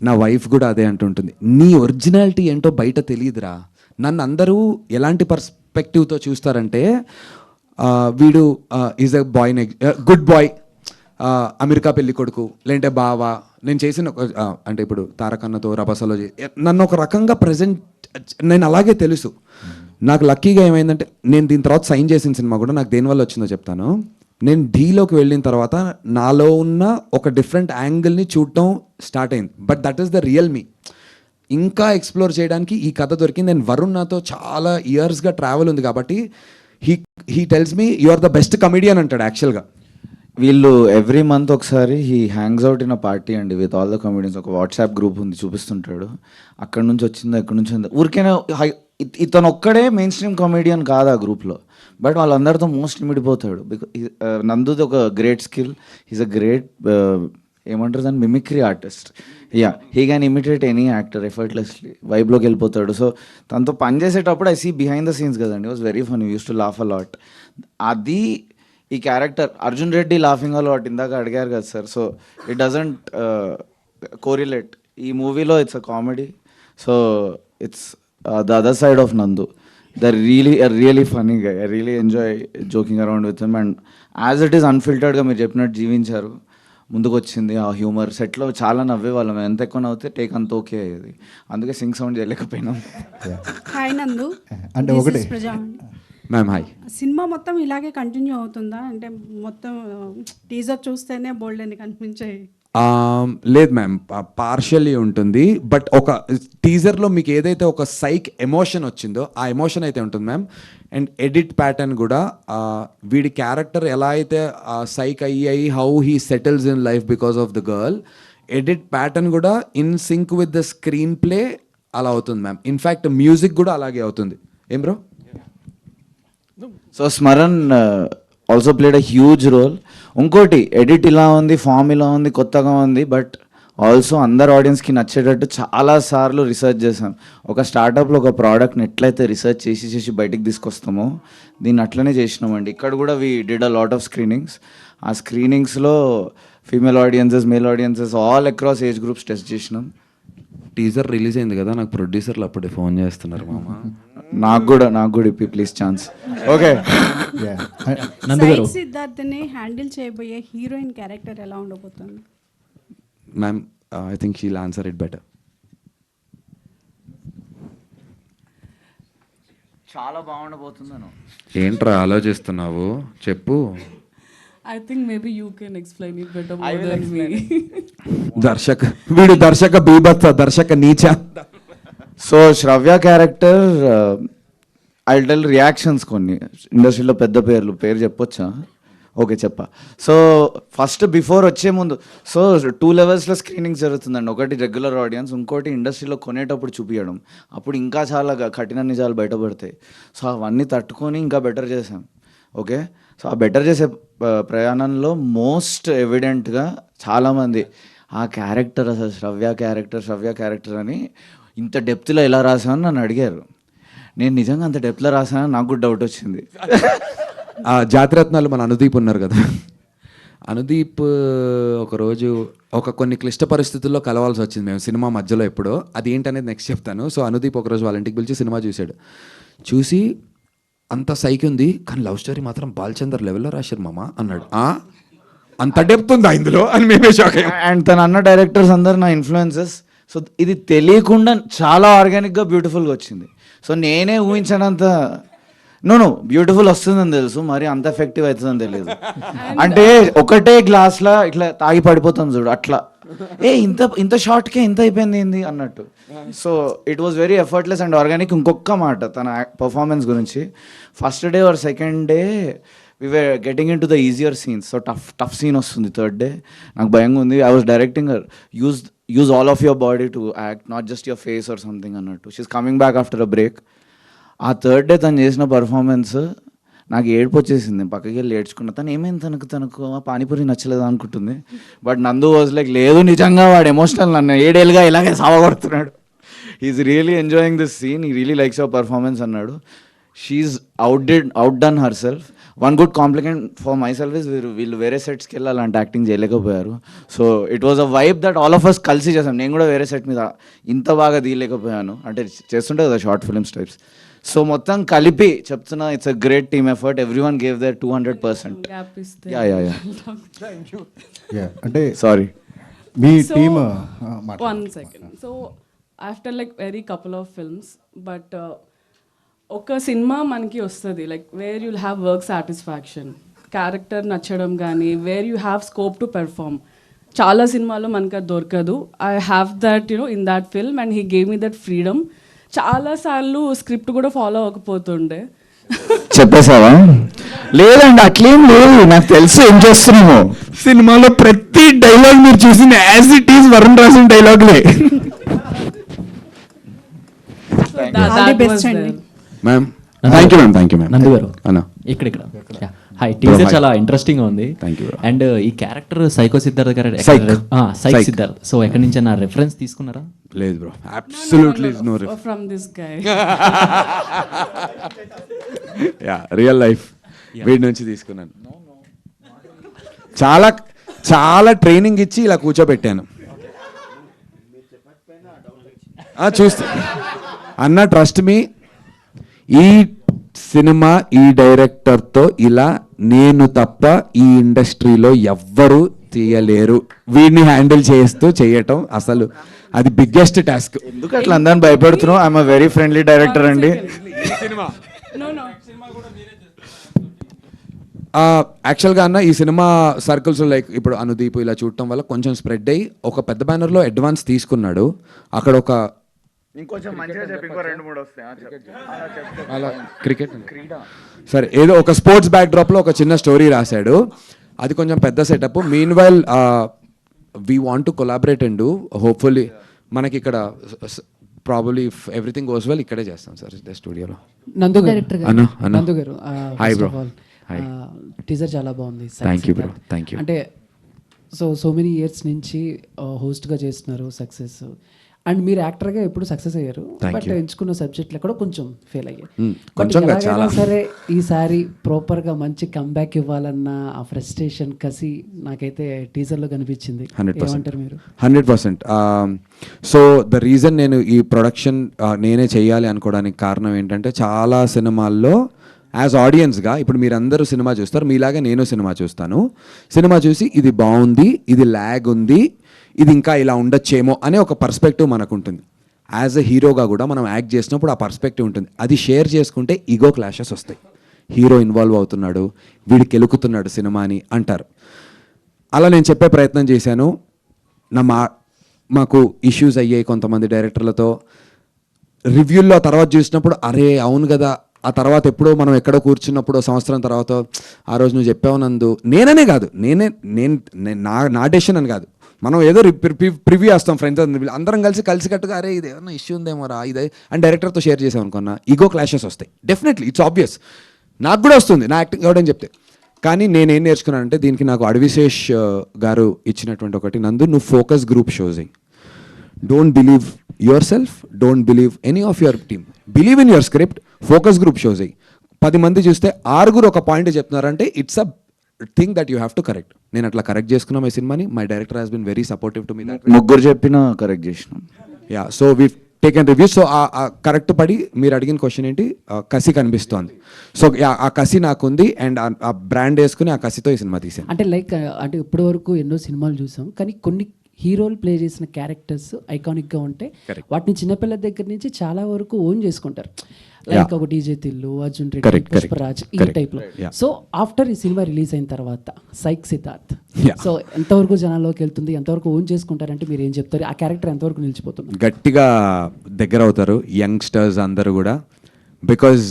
నా వైఫ్ కూడా అదే అంటుంటుంది, నీ ఒరిజినాలిటీ ఏంటో బయట తెలియదురా. నన్ను అందరూ ఎలాంటి పర్స్పెక్టివ్తో చూస్తారంటే వీడు is a boy, good boy, America పెళ్లి కొడుకు, లేదంటే బావా. నేను చేసిన అంటే ఇప్పుడు తారకన్నతో రభసలో నన్ను ఒక రకంగా ప్రజెంట్, నేను అలాగే తెలుసు. నాకు లక్కీగా ఏమైందంటే నేను దీని తర్వాత సైన్ చేసిన సినిమా కూడా నాకు దేనివల్ల వచ్చిందో చెప్తాను. నేను ఢీలోకి వెళ్ళిన తర్వాత నాలో ఉన్న ఒక డిఫరెంట్ యాంగిల్ని చూడటం స్టార్ట్ అయింది. But that is the real me. ఇంకా ఎక్స్ప్లోర్ చేయడానికి ఈ కథ దొరికింది. నేను వరుణ్ నాతో చాలా ఇయర్స్గా ట్రావెల్ ఉంది కాబట్టి he tells me you are the best comedian అంటాడు. యాక్చువల్గా వీళ్ళు ఎవ్రీ మంత్ ఒకసారి he hangs out in a party అండి విత్ ఆల్ ద కమెడియన్స్. ఒక వాట్సాప్ గ్రూప్ ఉంది, చూపిస్తుంటాడు. అక్కడి నుంచి వచ్చిందో ఎక్కడి నుంచి వచ్చిందో ఊరికైనా ఇతను ఒక్కడే మెయిన్ స్ట్రీమ్ కమెడియన్ కాదు ఆ గ్రూప్లో, బట్ వాళ్ళందరితో మోస్ట్ ఇమిడిపోతాడు. బికాస్ నందుది ఒక great skill, he's a great ఏమంటారు దాన్ని, mimicry artist. He can imitate any actor effortlessly, వైబ్లోకి వెళ్ళిపోతాడు. సో తనతో పని చేసేటప్పుడు I see behind the scenes కదండి, was very fun, used to laugh a lot. అది ఈ character Arjun Reddy laughing a lot ఇందాక అడిగారు కదా sir. So it doesn't correlate. ఈ మూవీలో it's a comedy, so it's the other side of Nandu. They're really funny guy. I really enjoy joking around with him, and as it is unfiltered గా మీరు చెప్పినట్టు జీవించారు. ముందుకు వచ్చింది ఆ హ్యూమర్. సెట్లో చాలా నవ్వేవాళ్ళం, ఎంత ఎక్కువ నవ్వుతే టేక్ అంత ఓకే అయ్యేది, అందుకే సింగ్ సౌండ్ చేయలేకపోయినాం. హాయ్ నందు, అంటే ఒకటి మ్యామ్ హాయ్. సినిమా మొత్తం ఇలాగే కంటిన్యూ అవుతుందా? అంటే మొత్తం టీజర్ చూస్తేనే బోల్డ్ అని కనిపించాయి. లేదు మ్యామ్, పార్షియల్లీ ఉంటుంది. బట్ ఒక టీజర్లో మీకు ఏదైతే ఒక సైక్ ఎమోషన్ వచ్చిందో ఆ ఎమోషన్ అయితే ఉంటుంది మ్యామ్. అండ్ ఎడిట్ ప్యాటర్న్ కూడా వీడి క్యారెక్టర్ ఎలా అయితే సైక్ అయ్యి how he settles in life because of the girl, edit pattern కూడా in sync with the screenplay అలా అవుతుంది మ్యామ్. ఇన్ఫ్యాక్ట్ మ్యూజిక్ కూడా అలాగే అవుతుంది. ఏం bro? So Smaran also played a huge role. ఇంకోటి ఎడిట్ ఇలా ఉంది, ఫామ్ ఇలా ఉంది, కొత్తగా ఉంది, బట్ ఆల్సో అందరు ఆడియన్స్కి నచ్చేటట్టు చాలాసార్లు రీసెర్చ్ చేసాం. ఒక స్టార్టప్లో ఒక ప్రోడక్ట్ని ఎట్లయితే రీసెర్చ్ చేసి బయటికి తీసుకొస్తామో దీన్ని అట్లనే చేసినామండి. ఇక్కడ కూడా we did a lot of screenings. ఆ స్క్రీనింగ్స్లో female audiences, male audiences all across age groups test చేసినాం. టీజర్ రిలీజ్ అయింది కదా, నాకు ప్రొడ్యూసర్లు అప్పుడే ఫోన్ చేస్తున్నారు మామ. నాకు కూడా ఇప్పి ప్లీజ్ ఛాన్స్. ఓకే, సాయి సిద్ధార్థ్ని హ్యాండిల్ చేయబోయే హీరోయిన్ క్యారెక్టర్ ఎలా ఉండబోతుంది? Ma'am I think she'll answer it better. చాలా బాగుండబోతుందను. ఏంట్రా ఆలోచిస్తున్నావు, చెప్పు. I think maybe you can explain it better more than me. దర్శక బీభత్స, దర్శక నీచ. So Shravya character I tell reactions కొన్ని ఇండస్ట్రీలో పెద్ద పేరు చెప్పొచ్చా? ఓకే చెప్పా. సో ఫస్ట్ బిఫోర్ వచ్చే ముందు 2 లెవెల్స్లో స్క్రీనింగ్ జరుగుతుందండి. ఒకటి రెగ్యులర్ ఆడియన్స్, ఇంకోటి ఇండస్ట్రీలో కొనేటప్పుడు చూపించడం. అప్పుడు ఇంకా చాలా కఠిన నిజాలు బయటపడతాయి. సో అవన్నీ తట్టుకొని ఇంకా బెటర్ చేసాం. ఓకే, సో ఆ బెటర్ చేసే ప్రయాణంలో మోస్ట్ ఎవిడెంట్గా చాలామంది ఆ క్యారెక్టర్ అసలు శ్రవ్య క్యారెక్టర్ అని ఇంత డెప్త్లో ఎలా రాసామని నన్ను అడిగారు. నేను నిజంగా అంత డెప్త్లో రాసానని నాకు కూడా డౌట్ వచ్చింది. జాతిరత్నాలు మన అనుదీప్ ఉన్నారు కదా, అనుదీప్ ఒకరోజు కొన్ని క్లిష్ట పరిస్థితుల్లో కలవాల్సి వచ్చింది మేము సినిమా మధ్యలో. ఎప్పుడో అది ఏంటనేది నెక్స్ట్ చెప్తాను. సో అనుదీప్ ఒకరోజు వాళ్ళ ఇంటికి పిలిచి సినిమా చూశాడు. చూసి అంత సైకి ఉంది కానీ లవ్ స్టోరీ మాత్రం బాలచందర్ లెవెల్లో రాశారు మామ అన్నాడు. అంత డెప్త్ ఉందా ఇందులో అని మేమే షాక్ అయ్యాం. అండ్ తన అన్న డైరెక్టర్స్ అందరు నా ఇన్ఫ్లుయెన్సెస్. సో ఇది తెలియకుండా చాలా ఆర్గానిక్గా బ్యూటిఫుల్గా వచ్చింది. సో నేనే ఊహించినంత బ్యూటిఫుల్ వస్తుందని తెలుసు, మరి అంత ఎఫెక్టివ్ అవుతుందని తెలియదు. అంటే ఒకటే గ్లాస్లో ఇట్లా తాగి పడిపోతాం చూడు, అట్లా ఇంత షార్ట్కే ఇంత అయిపోయింది ఏంది అన్నట్టు. So it was very effortless and organic. ఇంకొక మాట తన పర్ఫార్మెన్స్ గురించి, first day or second day we were getting into the easier scenes. So tough scene వస్తుంది థర్డ్ డే. నాకు భయంగా ఉంది. I was directing her, use all of your body to act, not just your face or something అన్నట్టు. She's coming back after a break. ఆ థర్డ్ డే తను చేసిన పర్ఫార్మెన్స్ నాకు ఏడుపు వచ్చేసింది. పక్కకి వెళ్ళి ఏడ్చుకున్నా. తను ఏమైంది, తనకు పానీపూరి నచ్చలేదు అనుకుంటుంది. బట్ నందు వాజ్ లైక్, లేదు నిజంగా వాడు ఎమోషనల్, నన్ను 7 ఏళ్ళుగా ఇలాగే సావగొడుతున్నాడు. He's really enjoying this scene, he really likes your performance అన్నాడు. She's outdone herself. One good compliment for myself is వీళ్ళు వేరే సెట్స్కి వెళ్ళి అలాంటి యాక్టింగ్ చేయలేకపోయారు. So it was a vibe that all of us కలిసి చేసాం. నేను కూడా వేరే సెట్ మీద ఇంత బాగా తీయలేకపోయాను, అంటే చేస్తుంటే కదా షార్ట్ ఫిల్మ్స్ టైప్స్. సో మొత్తం కలిపి చెప్తున్నా, it's a great team effort. Everyone gave there 200%. అంటే sorry me team. One second. So after like very couple of films, but ఒక సినిమా మనకి వస్తుంది like where you'll have work satisfaction, character నచ్చడం కానీ where you have scope to perform. చాలా సినిమాల్లో మనకు అది దొరకదు. I have that in that film and he gave me that freedom. చాలాసార్లు స్క్రిప్ట్ కూడా ఫాలో అవ్వకపోతుండే. చెప్పేసావా? లేదండి అట్లేం లేదు, నాకు తెలుసు ఏం చేస్తున్నాము. సినిమాలో ప్రతి డైలాగ్ మీరు చూసిన యాజ్ ఇట్ ఈస్ వరుణ్ రాసిన డైలాగ్లే. Ma'am thank you ma'am. Nandu garu ఇక్కడ హాయ్, టీజర్ చాలా ఇంట్రెస్టింగ్ గా ఉంది. అండ్ ఈ క్యారెక్టర్ సైకో సిద్ధార్థ్ గారు సైక్ సిద్ధార్థ్. సో ఎక్కడి నుంచి నా రెఫరెన్స్ తీసుకున్నారా? లేదు bro, absolutely no reference from this guy. Yeah, real life వీడి నుంచి తీసుకున్నాను. చాలా ట్రైనింగ్ ఇచ్చి ఇలా కూర్చోబెట్టాను. చూస్తా అన్న, ట్రస్ట్ మీ, ఈ సినిమా ఈ డైరెక్టర్తో ఇలా నేను తప్ప ఈ ఇండస్ట్రీలో ఎవ్వరూ తీయలేరు. వీడిని హ్యాండిల్ చేస్తూ చేయటం అసలు అది బిగ్గెస్ట్ టాస్క్. ఎందుకు అట్లా అందరిని భయపడుతున్నావు? I'm a very friendly director అండి. యాక్చువల్గా అన్న ఈ సినిమా సర్కిల్స్ లైక్ ఇప్పుడు అనుదీప్ ఇలా చూడటం వల్ల కొంచెం స్ప్రెడ్ అయ్యి ఒక పెద్ద బ్యానర్లో అడ్వాన్స్ తీసుకున్నాడు. అక్కడ ఒక ఇంకొంచెం మంచిగా చెప్పి ఇంకో 2-3 వస్తాయి అలా క్రికెట్ సరే ఏదో ఒక స్పోర్ట్స్ బ్యాక్డ్రాప్లో ఒక చిన్న స్టోరీ రాశాడు. అది కొంచెం పెద్ద setup. Mean while we want to collaborate and do hopefully మనకి ఇక్కడ probably if everything goes well ఇక్కడే చేస్తాం సార్ స్టూడియోలో. నందు నందు గారు హాయ్ బ్రో. టీజర్ చాలా బాగుంది. Thank you bro. Thank you. అంటే సో మెనీ ఇయర్స్ నుంచి హోస్ట్గా చేస్తున్నారు, సక్సెస్. అండ్ మీరు యాక్టర్గా ఎప్పుడు సక్సెస్ అయ్యారు, బట్ ఎంచుకున్న సబ్జెక్ట్లో కూడా కొంచెం ఫెయిల్ అయ్యారు. ఎలాగైనా సరే ఈసారి ప్రాపర్గా మంచి కంబ్యాక్ ఇవ్వాలన్న ఆ ఫ్రస్ట్రేషన్, కసి నాకైతే టీజర్లో కనిపించింది. ఏమంటారు మీరు? 100%. సో ద రీజన్ నేను ఈ ప్రొడక్షన్ నేనే చేయాలి అనుకోవడానికి కారణం ఏంటంటే, చాలా సినిమాల్లో యాజ్ ఆడియన్స్గా ఇప్పుడు మీరందరూ సినిమా చూస్తారు, మీలాగా నేను సినిమా చూస్తాను. సినిమా చూసి ఇది బాగుంది, ఇది ల్యాగ్ ఉంది, ఇది ఇంకా ఇలా ఉండొచ్చేమో అనే ఒక పర్స్పెక్టివ్ మనకు ఉంటుంది. యాజ్ ఎ హీరోగా కూడా మనం యాక్ట్ చేసినప్పుడు ఆ పర్స్పెక్టివ్ ఉంటుంది. అది షేర్ చేసుకుంటే ఈగో క్లాషెస్ వస్తాయి. హీరో ఇన్వాల్వ్ అవుతున్నాడు, వీడికి ఎలుకుతున్నాడు సినిమా అని అంటారు. అలా నేను చెప్పే ప్రయత్నం చేశాను. మాకు ఇష్యూస్ అయ్యాయి కొంతమంది డైరెక్టర్లతో. రివ్యూల్లో తర్వాత చూసినప్పుడు అరే అవును కదా, ఆ తర్వాత ఎప్పుడో మనం ఎక్కడో కూర్చున్నప్పుడు సంవత్సరం తర్వాత ఆ రోజు నువ్వు చెప్పావు నందు, నేననే కాదు, నా డెసిషన్ అని కాదు, మనం ఏదో ప్రివ్యూ వేస్తాం ఫ్రెండ్స్ అందరం కలిసికట్టుగా అరే ఇది ఏమన్నా ఇష్యూ ఉందేమో రా ఇదే అని డైరెక్టర్తో షేర్ చేసాం అనుకున్నా, ఈగో క్లాషెస్ వస్తాయి డెఫినెట్లీ, ఇట్స్ ఆబ్వియస్. నాకు కూడా వస్తుంది నా యాక్టింగ్ ఎవడని చెప్తే. కానీ నేనేం నేర్చుకున్నానంటే, దీనికి నాకు అడవిశేష్ గారు ఇచ్చినటువంటి ఒకటి, నందు నువ్వు ఫోకస్ గ్రూప్ షోస్ అయ్యి, don't believe yourself, don't believe any of your team, believe in your script, focus group shows అయ్యి. 10 మంది చూస్తే 6 ఒక పాయింట్ చెప్తున్నారంటే it's a thing that you have to correct. నేను అట్లా కరెక్ట్ చేసుకున్నాం ఈ సినిమాని. My director has been very supportive to me. ముగ్గురు చెప్పిన కరెక్ట్ చేసినాం. Yeah, so we taken review. సో ఆ కరెక్ట్ పడి మీరు అడిగిన క్వశ్చన్ ఏంటి, కసి కనిపిస్తోంది. సో ఆ కసి నాకుంది అండ్ ఆ బ్రాండ్ వేసుకుని ఆ కసితో ఈ సినిమా తీసాను. అంటే లైక్ అంటే ఇప్పటి వరకు ఎన్నో సినిమాలు చూసాం, కానీ కొన్ని హీరోలు ప్లే చేసిన క్యారెక్టర్స్ ఐకానిక్గా ఉంటాయి. వాటిని చిన్నపిల్లల దగ్గర నుంచి చాలా వరకు ఓన్ చేసుకుంటారు. లైక్ ఒక డీజే తిల్లు, అర్జున్ రెడ్డి, పుష్పరాజ్, ఈ టైప్లో. సో ఆఫ్టర్ ఈ సినిమా రిలీజ్ అయిన తర్వాత సైక్ సిద్ధార్థ్ సో ఎంతవరకు జనాల్లోకి వెళ్తుంది, ఎంతవరకు ఓన్ చేసుకుంటారంటే మీరు ఏం చెప్తారు? ఆ క్యారెక్టర్ ఎంతవరకు నిలిచిపోతుంది? గట్టిగా దగ్గర అవుతారు యంగ్స్టర్స్ అందరూ కూడా. బికాజ్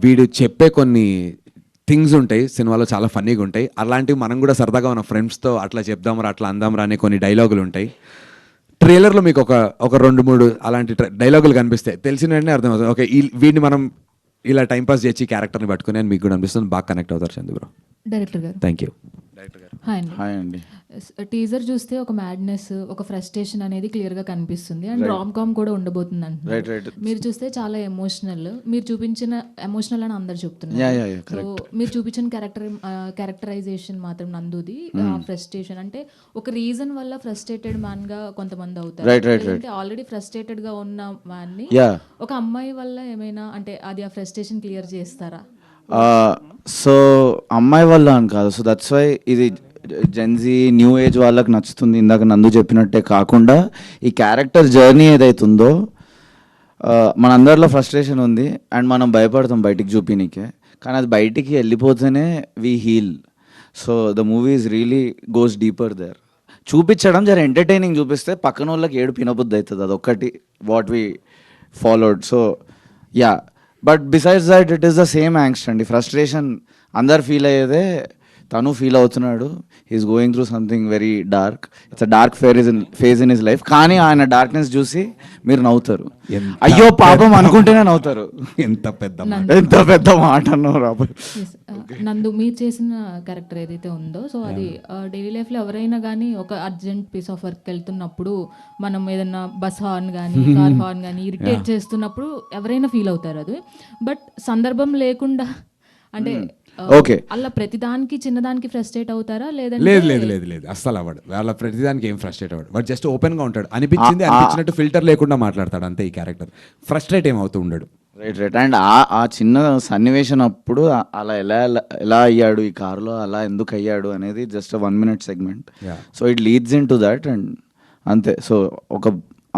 వీడు చెప్పే కొన్ని థింగ్స్ ఉంటాయి సినిమాలో, చాలా ఫన్నీగా ఉంటాయి. అలాంటివి మనం కూడా సరదాగా మన ఫ్రెండ్స్తో అట్లా చెప్దాంరా అట్లా అందాంరా అనే కొన్ని డైలాగులు ఉంటాయి. ట్రైలర్లో మీకు ఒక 2-3 అలాంటి డైలాగులు కనిపిస్తాయి. తెలిసిన వెంటనే అర్థమవుతుంది, ఓకే వీడిని మనం ఇలా టైంపాస్ చేసి క్యారెక్టర్ని పట్టుకుని అని మీకు కూడా అనిపిస్తుంది. బాగా కనెక్ట్ అవుతారు చందు బ్రో. డైరెక్టర్ గారు థ్యాంక్ యూ. హాయ్ అండి. టీజర్ చూస్తే ఒక మ్యాడ్నెస్, ఒక ఫ్రస్ట్రేషన్ అనేది క్లియర్గా కనిపిస్తుంది. అండ్ రామ్ కామ్ కూడా ఉండబోతుంది అంటున్నారు. మీరు చూస్తే చాలా ఎమోషనల్, మీరు చూపించిన ఎమోషనల్ అని అందరు చెప్తున్నారు. సో మీరు చూపించిన క్యారెక్టరైజేషన్ మాత్రం నందుది ఫ్రస్ట్రేషన్ అంటే ఒక రీజన్ వల్ల ఫ్రస్ట్రేటెడ్ మ్యాన్ గా కొంతమంది అవుతారు. అంటే ఆల్రెడీ ఫ్రస్ట్రేటెడ్ గా ఉన్న మ్యాన్ ని ఒక అమ్మాయి వల్ల ఏమైనా అంటే అది ఆ ఫ్రస్ట్రేషన్ క్లియర్ చేస్తారా? సో అమ్మాయి వల్ల అని కాదు. సో దట్స్ వై ఇది జెన్జీ న్యూ ఏజ్ వాళ్ళకి నచ్చుతుంది. ఇందాక నందు చెప్పినట్టే కాకుండా ఈ క్యారెక్టర్ జర్నీ ఏదైతుందో, మనందరిలో ఫ్రస్ట్రేషన్ ఉంది అండ్ మనం భయపడతాం బయటికి చూపినీకే, కానీ అది బయటికి వెళ్ళిపోతేనే we heal. So the movie is really goes deeper there. చూపించడం జర ఎంటర్టైనింగ్ చూపిస్తే పక్కన వాళ్ళకి ఏడు పినబుద్ధి అవుతుంది, అదొక్కటి what we followed. So yeah, but besides that it is the same angst అండి. ఫ్రస్ట్రేషన్ అందరు ఫీల్ అయ్యేదే, తను ఫీల్ అవుతున్నాడు. He's going through something very dark. It's a dark phase in his life. కానీ ఆయన డార్క్నెస్ చూసి మీరు నవ్వుతారు, అయ్యో పాపం అనుకుంటేనే నవ్వుతారు. ఎంత పెద్ద మాట అన్నారు రాబోయ్. నందు మీరు చేసిన క్యారెక్టర్ ఏదైతే ఉందో, సో అది డైలీ లైఫ్లో ఎవరైనా కానీ ఒక అర్జెంట్ పీస్ ఆఫ్ వర్క్ వెళ్తున్నప్పుడు, మనం ఏదైనా బస్ హార్న్ కానీ కార్ హార్న్ కానీ ఇరిటేట్ చేస్తున్నప్పుడు ఎవరైనా ఫీల్ అవుతారు అది. బట్ సందర్భం లేకుండా అంటే ఓకే అలా ప్రతిదానికి చిన్నదానికి ఫ్రస్ట్రేట్ అవుతారా? లేదు అస్సలు అవ్వడు. వాళ్ళ ప్రతిదానికి ఏం ఫ్రస్ట్రేట్ అవ్వడు. బట్ జస్ట్ ఓపెన్గా ఉంటాడు. అనిపించినట్టు ఫిల్టర్ లేకుండా మాట్లాడతాడు అంతే. ఈ క్యారెక్టర్ ఫ్రస్ట్రేట్ ఏమవుతూ ఉండడు. రైట్ అండ్ ఆ చిన్న సన్నివేశం అప్పుడు అలా ఎలా అయ్యాడు ఈ కారులో, అలా ఎందుకు అయ్యాడు అనేది just 1 minute segment. So it leads in to that and అంతే. సో ఒక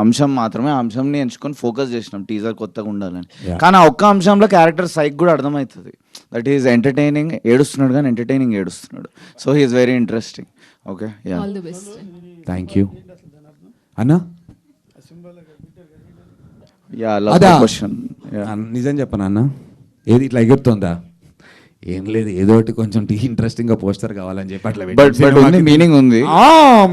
అంశం మాత్రమే, ఆ అంశంని ఎంచుకొని ఫోకస్ చేసినాం టీజర్ కొత్తగా ఉండాలని. కానీ ఆ ఒక్క అంశంలో క్యారెక్టర్ సైక్ కూడా అర్థమవుతుంది. దట్ ఈస్ ఎంటర్టైనింగ్, ఏడుస్తున్నాడు కానీ ఎంటర్టైనింగ్ ఏడుస్తున్నాడు. So he's very interesting. Okay, yeah, all the best. Thank you అన్నా. Yeah, love the question. నిజం చెప్పనా అన్న, ఏది ఇట్లా ఎగురుతుందా? ఏం లేదు, ఏదో ఒకటి కొంచెం ఇంట్రెస్టింగ్ గా పోస్టర్ కావాలని చెప్పి అట్లా మీనింగ్ ఉంది,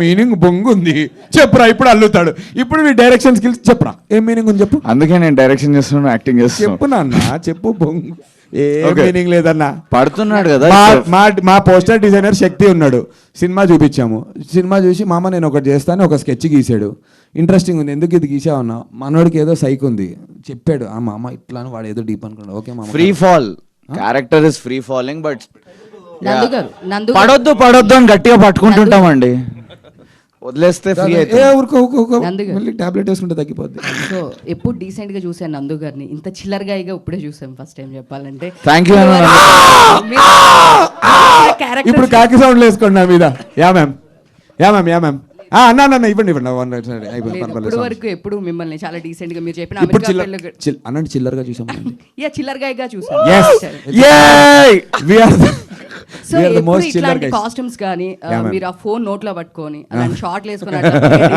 మీనింగ్ బొంగు ఉంది. చెప్పురా, ఇప్పుడు అల్లుతాడు. ఇప్పుడు నీ డైరెక్షన్ స్కిల్స్ చెప్పురా, ఏం మీనింగ్ ఉంది చెప్పు. అందుకే నేను డైరెక్షన్ చేస్తున్నాను, యాక్టింగ్ చేస్తున్నాను. చెప్పు నాన్న, చెప్పు. బొంగు ఏ మీనింగ్ లేదన్నా, పడుతున్నాడు కదా. మా పోస్టర్ డిజైనర్ శక్తి ఉన్నాడు, సినిమా చూపించాము. సినిమా చూసి మామ నేను ఒకటి చేస్తాను, ఒక స్కెచ్ గీసాడు. ఇంట్రెస్టింగ్ ఉంది, ఎందుకు ఇది గీసావన్నా? మనోడికి ఏదో సైక్ ఉంది చెప్పాడు. ఆ మామ ఇట్లా వాడు ఏదో డీప్ అనుకున్నాడు. ఓకే మామ, free fall character is free falling, but నందు పడొద్దు అని గట్టిగా పట్టుకుంటుంటామండి, వదిలేస్తే ఫ్రీ అయితే మళ్ళీ టాబ్లెట్ వేసుకుంటే తగ్గిపోద్ది. సో ఎప్పుడు డీసెంట్ గా చూసాను నందు గారిని, ఇంత చిల్లరగా ఇప్పుడే చూసాం ఫస్ట్ టైం చెప్పాలంటే. Thank you. ఇప్పుడు కాకి సౌండ్లు వేసుకోండి నా మీద. Yeah ma'am, yeah ma'am, yeah ma'am. అన్న ఇవ్వండి ఇప్పుడు వరకు ఎప్పుడు మిమ్మల్ని చాలా డీసెంట్ గా మీరు చెప్పిన అన్నట్టు చిల్లరగా చూసాం. చిల్లరగా చూసాం. సో ఇట్లాంటి కాస్ట్యూమ్స్ కానీ మీరు ఆ ఫోన్ నోట్లో పట్టుకొని అలాంటి షార్ట్లు వేసుకొని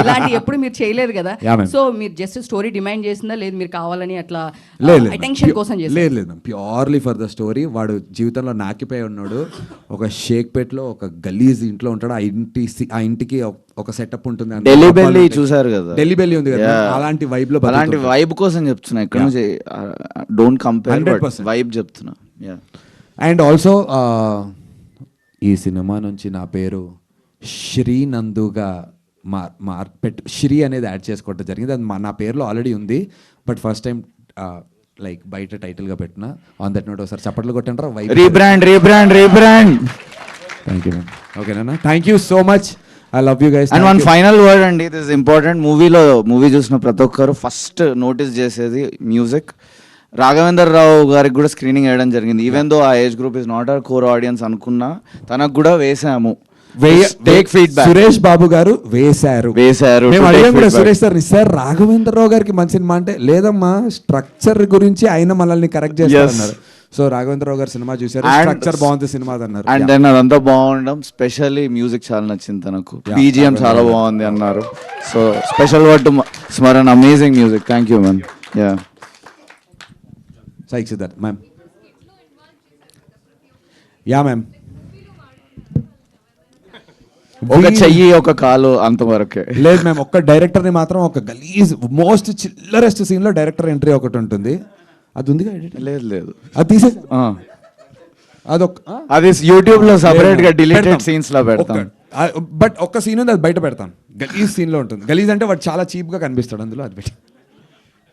ఇలాంటి ఎప్పుడు మీరు చేయలేదు కదా. సో మీరు జస్ట్ స్టోరీ డిమాండ్ చేసిందా, లేదు మీరు కావాలని అట్లా అటెన్షన్ కోసం చేసి? లేదు, ప్యూర్లీ ఫర్ ద స్టోరీ. వాడు జీవితంలో నాకిపోయి ఉన్నాడు, ఒక షేక్పేట్లో ఒక గలీజ్ ఇంట్లో ఉంటాడు. ఆ ఇంటికి ఒక సెటప్ ఉంటుంది. ఢిల్లీ బెల్లి చూసారు కదా, ఢిల్లీ బెల్లి ఉంది కదా, అలాంటి వైబ్ లో, అలాంటి వైబ్ కోసం చెప్తున్నా. ఇక్కడ నుంచి డోంట్ కంపేర్, వైబ్ చెప్తున్నా. అండ్ ఆల్సో ఈ సినిమా నుంచి నా పేరు శ్రీ నందుగా శ్రీ అనేది యాడ్ చేసుకోవడం జరిగింది. అది నా పేరులో ఆల్రెడీ ఉంది, బట్ ఫస్ట్ టైం లైక్ బయట టైటిల్ గా పెట్టిన. ఆన్ దట్ నోట్ ఒకసారి చప్పట్లు కొట్టండి. రీబ్రాండ్. Thank you ma'am. ఓకేనా, thank you so much. I love you guys. And one final word అండి, దిస్ ఇస్ ఇంపార్టెంట్. మూవీ చూసిన ప్రతి ఒక్కరు ఫస్ట్ నోటీస్ చేసేది మ్యూజిక్. రాఘవేంద్ర రావు గారికి కూడా స్క్రీనింగ్ వేయడం జరిగింది. Even though the age group is not our core audience అనుకున్నా, తనకు కూడా వేసాము. Take feedback. సురేష్ బాబు గారు వేశారు. మేము అడిగాం కూడా సురేష్ సార్, సార్ రాఘవేంద్ర రావు గారికి మంచి సినిమా అంటే, లేదమ్మా స్ట్రక్చర్ గురించి ఆయన మనల్ని కరెక్ట్ చేస్తారు. సో రాఘవేంద్ర రావు గారు సినిమా చూసారు, స్ట్రక్చర్ బాగుంది సినిమా అన్నారు. అండ్ దెన్ అదంతా బాగుండడం, స్పెషల్లీ మ్యూజిక్ చాలా నచ్చింది తనకు, బీజిఎం చాలా బాగుంది అన్నారు. So special word to Smaran, amazing music. Thank you ma'am. Yeah, psych Siddharth ma'am. Yeah ma'am. ఒక చెయ్యి ఒక కాలు అంతవరకే. లేదు మ్యామ్, ఒక్క డైరెక్టర్ని మాత్రం ఒక గలీజ్ మోస్ట్ చిల్లరెస్ట్ సీన్లో డైరెక్టర్ ఎంట్రీ ఒకటి ఉంటుంది. అది ఉంది. లేదు, అది తీసేసి అది యూట్యూబ్ లో సెపరేట్ గా డిలీటెడ్ సీన్స్ లో పెడతాం. బట్ ఒక్క సీన్ ఉంది, అది బయట పెడతాను. గలీజ్ సీన్లో ఉంటుంది. గలీజ్ అంటే వాడు చాలా చీప్గా కనిపిస్తాడు అందులో, అది పెట్టి.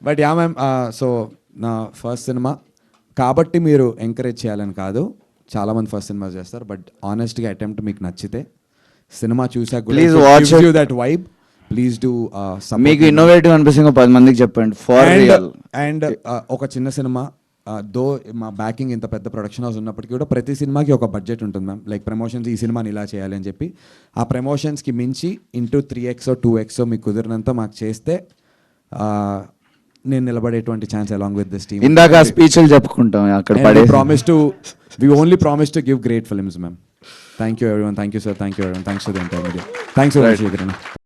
బట్ యా మ్యామ్, సో నా ఫస్ట్ సినిమా కాబట్టి మీరు ఎంకరేజ్ చేయాలని కాదు, చాలామంది ఫస్ట్ సినిమా చేస్తారు. బట్ ఆనెస్ట్గా అటెంప్ట్ మీకు నచ్చితే సినిమా చూసాక please watch that vibe. Please do. మీకు ఇన్నోవేటివ్ అనిపిస్తుంది 10 మందికి చెప్పండి. అండ్ ఒక చిన్న సినిమా, దో మా బ్యాకింగ్ ఇంత పెద్ద ప్రొడక్షన్ హౌస్ ఉన్నప్పటికీ కూడా ప్రతి సినిమాకి ఒక బడ్జెట్ ఉంటుంది మ్యామ్. లైక్ ప్రమోషన్స్, ఈ సినిమాని ఇలా చేయాలి అని చెప్పి ఆ ప్రమోషన్స్కి మించి ఇంటూ 3x 2x మీకు కుదిరినంత మాకు చేస్తే నేను నిలబడేటువంటి chance along with this team. ఇందాక స్పీచ్లు చెప్పుకుంటాం అక్కడ. We only promise to give great films, ma'am. Thank you everyone. Thank you sir. Thank you everyone. Thanks to the entire media. Thanks so much.